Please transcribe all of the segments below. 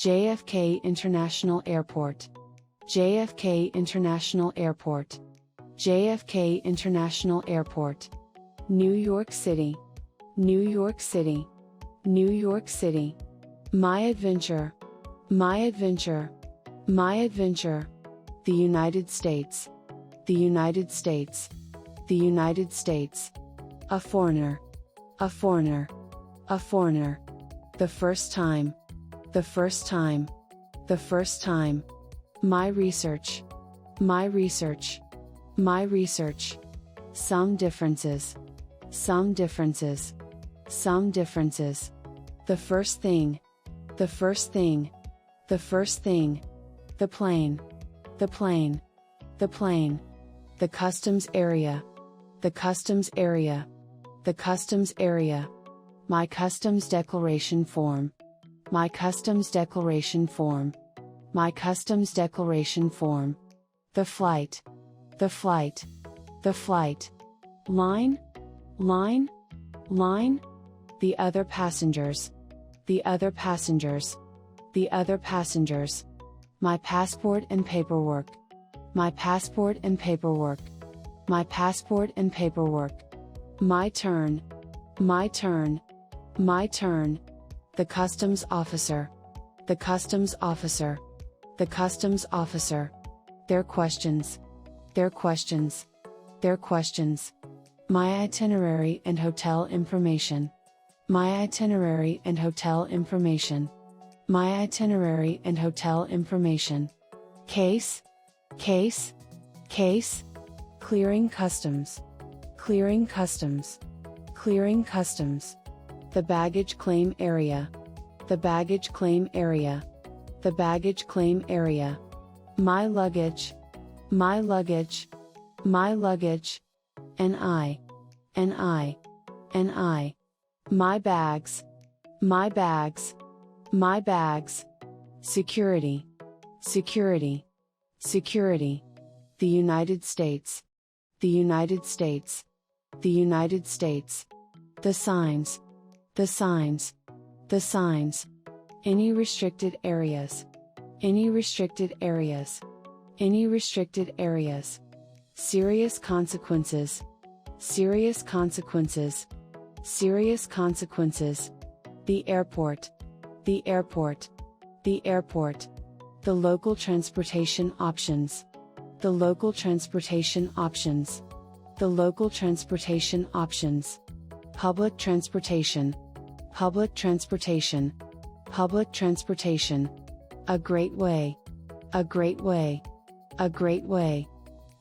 JFK International Airport. JFK International Airport. JFK International Airport. New York City. New York City. New York City. My adventure. My adventure. My adventure. The United States. The United States. The United States. A foreigner. A foreigner. A foreigner. The first time. The first time. The first time. My research. My research. My research. Some differences. Some differences. Some differences. The first thing. The first thing. The first thing. The plane. The plane. The plane. The customs area. The customs area. The customs area. My customs declaration form. My customs declaration form. My customs declaration form. The flight. The flight. The flight. Line. Line. Line. The other passengers. The other passengers. The other passengers. My passport and paperwork. My passport and paperwork. My passport and paperwork. My turn. My turn. My turn. The customs officer. The customs officer. The customs officer. Their questions. Their questions. Their questions. My itinerary and hotel information. My itinerary and hotel information. My itinerary and hotel information. Case. Case. Case. Clearing customs. Clearing customs. Clearing customs. The baggage claim area. The baggage claim area. The baggage claim area. My luggage. My luggage. My luggage. And I. And I. And I. My bags. My bags. My bags. Security. Security. Security. The United States. The United States. The United States. The signs. The signs. The signs. Any restricted areas. Any restricted areas. Any restricted areas. Serious consequences. Serious consequences. Serious consequences. The airport. The airport. The airport. The local transportation options. The local transportation options. The local transportation options. Public transportation. Public transportation. Public transportation. A great way. A great way. A great way.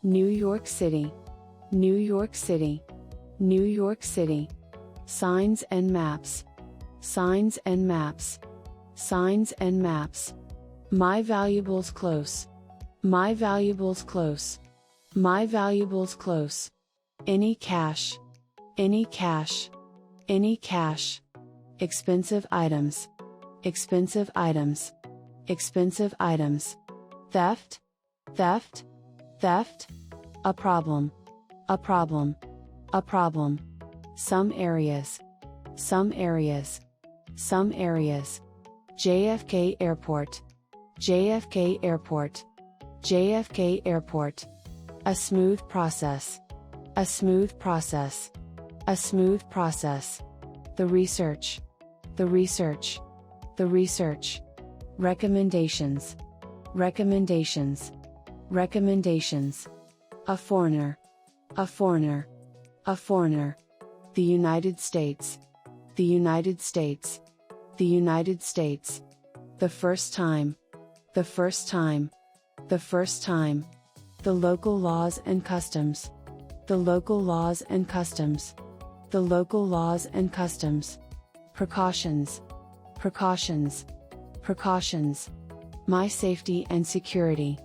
New York City. New York City. New York City. Signs and maps. Signs and maps. Signs and maps. My valuables close. My valuables close. My valuables close. Any cash. Any cash. Any cash. Expensive items. Expensive items. Expensive items. Theft. Theft. Theft. A problem. A problem. A problem. Some areas. Some areas. Some areas. JFK Airport. JFK Airport. JFK Airport. A smooth process. A smooth process. A smooth process. The research. The research. The research. Recommendations. Recommendations. Recommendations. A foreigner. A foreigner. A foreigner. The United States. The United States. The United States. The first time. The first time. The first time. The local laws and customs. The local laws and customs. The local laws and customs. Precautions. Precautions. Precautions. My safety and security.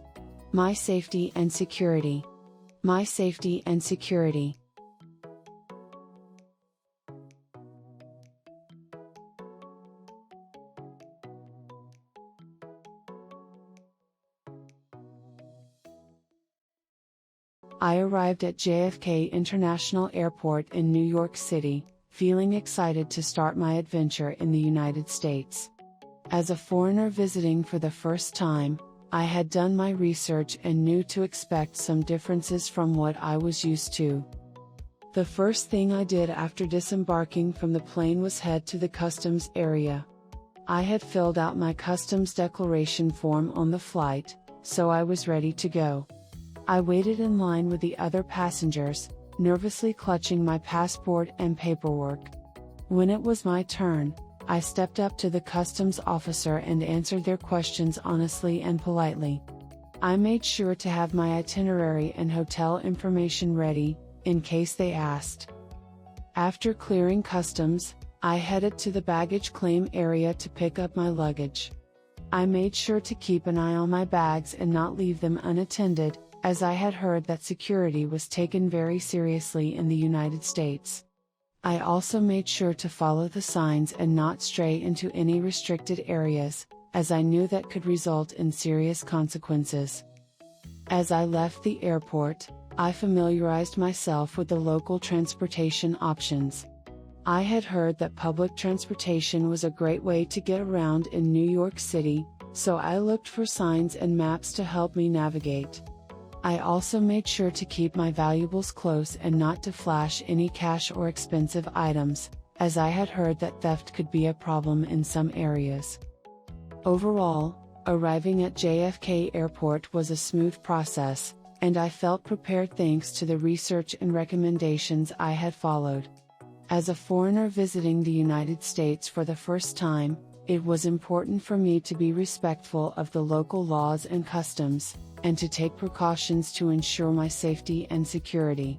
My safety and security. My safety and security. I arrived at JFK International Airport in New York City, feeling excited to start my adventure in the United States. As a foreigner visiting for the first time, I had done my research and knew to expect some differences from what I was used to. The first thing I did after disembarking from the plane was head to the customs area. I had filled out my customs declaration form on the flight, so I was ready to go. I waited in line with the other passengers, nervously clutching my passport and paperwork. When it was my turn, I stepped up to the customs officer and answered their questions honestly and politely. I made sure to have my itinerary and hotel information ready, in case they asked. After clearing customs, I headed to the baggage claim area to pick up my luggage. I made sure to keep an eye on my bags and not leave them unattended, as I had heard that security was taken very seriously in the United States. I also made sure to follow the signs and not stray into any restricted areas, as I knew that could result in serious consequences. As I left the airport, I familiarized myself with the local transportation options. I had heard that public transportation was a great way to get around in New York City, so I looked for signs and maps to help me navigate. I also made sure to keep my valuables close and not to flash any cash or expensive items, as I had heard that theft could be a problem in some areas. Overall, arriving at JFK Airport was a smooth process, and I felt prepared thanks to the research and recommendations I had followed. As a foreigner visiting the United States for the first time, it was important for me to be respectful of the local laws and customs, and to take precautions to ensure my safety and security.